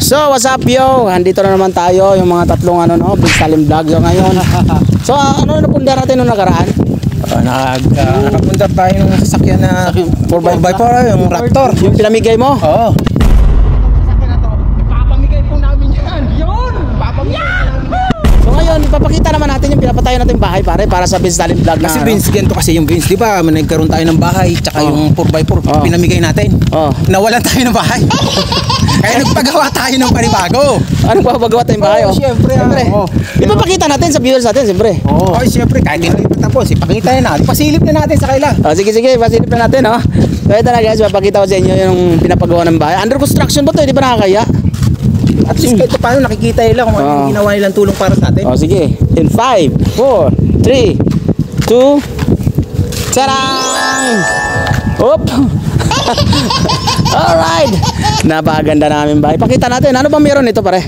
So what's up yo? Andito na naman tayo yung mga tatlong Vince Talim Vlog so, ngayon. So ano napundar natin nung nakaraan? Nakapundar tayo ng sasakyan na 4x4 yung Raptor. Yung pinamigay mo? Oo. So ngayon, ipapakita naman natin yung pinapatayo natin bahay para sa Vince Talim Vlog na Kasi Vince, ganito kasi yung Vince, di ba? Nagkaroon tayo ng bahay, tsaka yung 4x4 pinamigay natin. Nawalan tayo ng bahay. Kaya nagpagawa tayo ng panibago. Anong papagawa tayong bahay? Siyempre. Ipapakita natin sa viewers natin, siyempre. Siyempre, kahit hindi pa tapos, ipakita na natin. Pasilip na natin sa kaila. Sige, pasilip na natin, So ito na guys, papakita ko sa inyo yung pinapagawa ng bahay. Under construction ba ito? Hindi ba nakakaya? At least kahit paano nakikita nila kung ano yung ginawa nilang tulong para sa atin. Sige. In 5, 4, 3, 2, tarang! Oop! Alright! Napakaganda namin bahay. Pakita natin. Ano ba meron ito pare?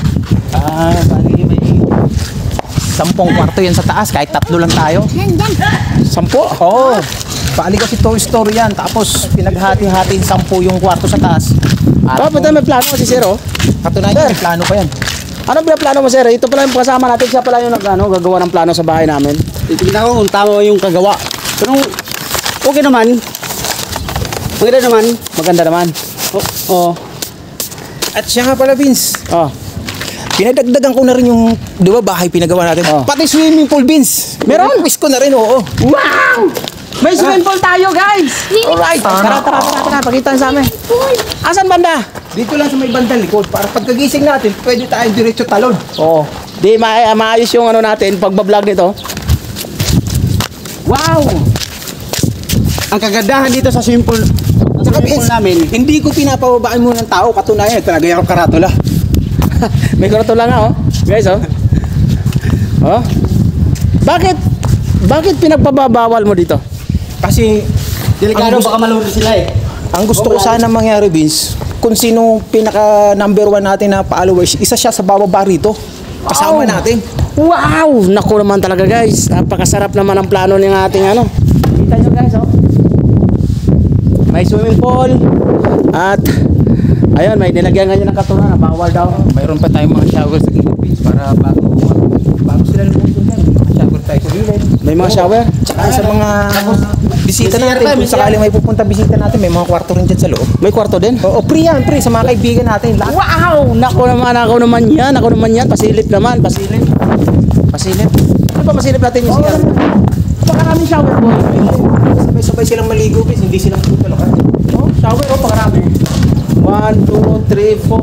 Bali may 10 kwarto yan sa taas. Kahit 3 lang tayo. 10? Oo. Bali kasi Toy Story yan. Tapos pinaghati-hati 10 yung kwarto sa taas. Pwede may plano si Sir Katunayan may plano pa yan. Ano ba plano mo Sir? Ito pala yung kasama natin. Siya pala yung gagawa ng plano sa bahay namin. Titignan ko kung tama yung kagawa. Pero okay naman. Maganda naman. Maganda naman. At siya nga pala Vince. Pinadagdagan ko na rin yung, di ba, bahay pinagawa natin. Pati swimming pool, Vince. Meron? Quiz ko na rin, oo. Wow! May swimming pool tayo, guys! Alright! Tara, pakita sa amin. Asan banda? Dito lang sa may bandang likod. Para pagkagising natin, pwede tayo diretso talon. Di maayos yung natin, pagbablog nito. Wow! Ang kagandahan dito sa swimming pool namin. Hindi ko pinapababaan mo ng tao. Katunayan, talaga yung karatula. May karatula nga, guys, Bakit pinagpababawal mo dito? Kasi Delikado, baka malunod sila ang gusto ko sana mangyari, Vince, kung sino pinaka number 1 natin na followers, isa siya sa bababa rito. Kasama natin. Wow! Naku naman talaga guys. Napakasarap naman ang plano ng ating Kita nyo guys, May swimming pool. At ayun, may nilagyan ngayon ng katulad na bawal daw. Mayroon pa tayong mga shower sa gilid, Vince, para bago sila lumutong yan. Shower tayo sa gilid. May mga shower. Tsaka sa mga bisita natin, kung sakaling may pupunta bisita natin, may mga kwarto rin dyan sa loob. May kwarto din? Oo, free yan, sa mga kaibigan natin. Lahat. Wow! Naku naman yan. Pasilip naman, pasilip. Ano ba masilip natin yung siya? Pagkaraming shower boy. Sabay-sabay silang maligo, Vince, hindi silang tutulakan. Shower, pagkarami. 1, 2, 3, 4.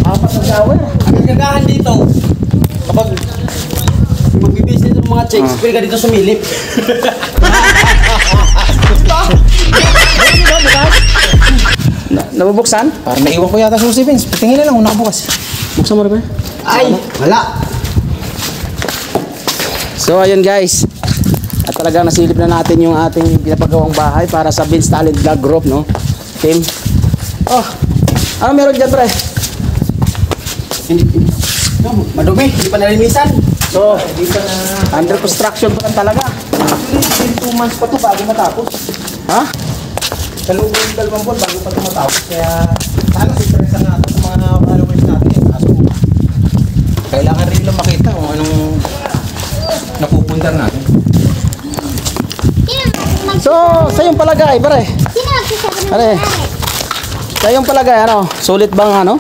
4 na shower. Ang kagandahan dito, kapag magbibisit ng mga chicks, pwede ka dito sumilip. Nabubuksan? Parang naiwan ko yata susi, Vince. Tingin na lang kung nakabukas. Buksan mo na ba? Ay, wala. So ayun guys. At talagang nasilip na natin yung ating pinapagawang bahay para sa Vince Talim Vlog Group, Team. Ano meron dyan, pre? Madumi, hindi pa nalinisan. So, under construction pa talaga. Actually, 2 months pa to bago matapos. Ha? Sa loob ng 2 buwan bago pa to matapos. Kaya, sana surprise nga ito sa mga followers natin. Kaso, kailangan rin lang makita kung anong napupundar natin. So, sa yung palagay, pare. Sa yung palagay, sulit bang ang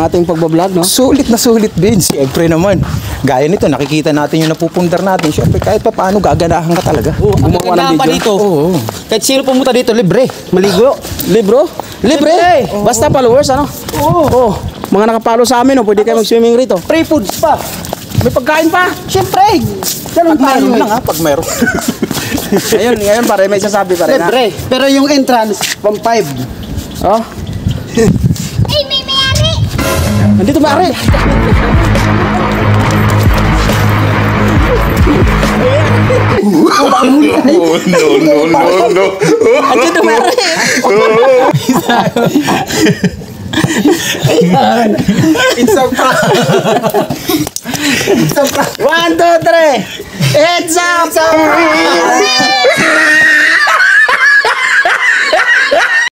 ating pagbablog, Sulit na sulit, Vince. Siyempre naman. Gaya nito, nakikita natin yung napupundar natin. Siyempre, kahit pa paano, gaganahan ka talaga. Gumawa ng video. Oo. Kahit sino pumunta dito, libre. Maligo. Libre? Basta followers, Oo. Mga nakapalo sa amin, pwede kayo mag-swimming rito. Free foods pa. May pagkain pa. Siyempre. Pag mayroon lang, pag mayroon. Ngayon, pare, may sasabi pa rin, Libre. Pero yung entrance, 1.5. Ay, may mayari! Nandito maaari. No. Nandito maaari. It's a prank. 1, 2, 3. It's a prank!